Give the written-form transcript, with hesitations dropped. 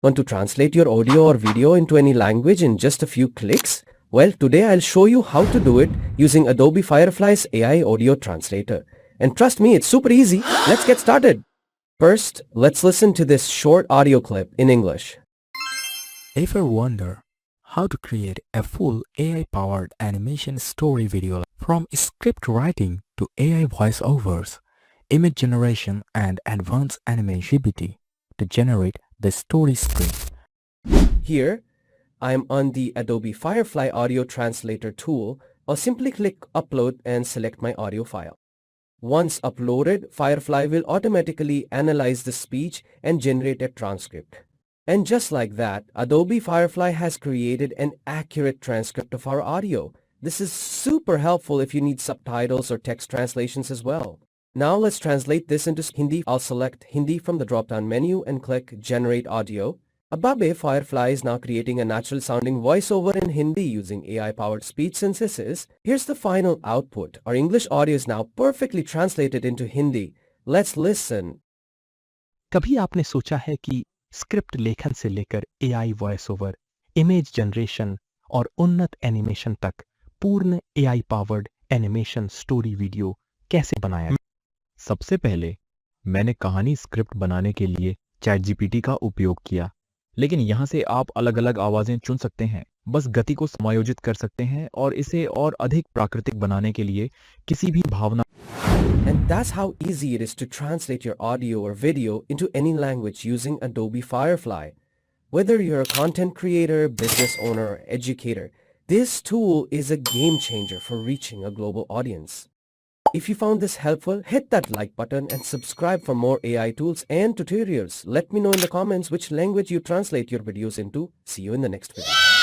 Want to translate your audio or video into any language in just a few clicks? Well, today I'll show you how to do it using Adobe Firefly's AI Audio Translator. And trust me, it's super easy. Let's get started. First, let's listen to this short audio clip in English. If you wonder how to create a full AI-powered animation story video from script writing to AI voiceovers, image generation and advanced animation GPT to generate the story script. Here, I am on the Adobe Firefly Audio Translator tool. I'll simply click Upload and select my audio file. Once uploaded, Firefly will automatically analyze the speech and generate a transcript. And just like that, Adobe Firefly has created an accurate transcript of our audio. This is super helpful if you need subtitles or text translations as well. Now let's translate this into Hindi. I'll select Hindi from the drop-down menu and click Generate Audio. Above, Firefly is now creating a natural-sounding voiceover in Hindi using AI-powered speech synthesis. Here's the final output. Our English audio is now perfectly translated into Hindi. Let's listen. कभी आपने सोचा है कि script लेखन से लेकर AI voice over, image generation और उन्नत एनिमेशन तक पूर्ण AI powered animation story video कैसे बनाया? सबसे पहले मैंने कहानी स्क्रिप्ट बनाने के लिए चैट जीपीटी का उपयोग किया, लेकिन यहाँ से आप अलग अलग आवाजें चुन सकते हैं, बस गति को समायोजित कर सकते हैं और इसे और अधिक प्राकृतिक बनाने के लिए किसी भी भावना. And that's how easy it is to translate your audio or video into any language using Adobe Firefly. Whether you're a content creator, business owner, or educator, this tool is a game changer for reaching a global audience. If you found this helpful, hit that like button and subscribe for more AI tools and tutorials. Let me know in the comments which language you translate your videos into. See you in the next video.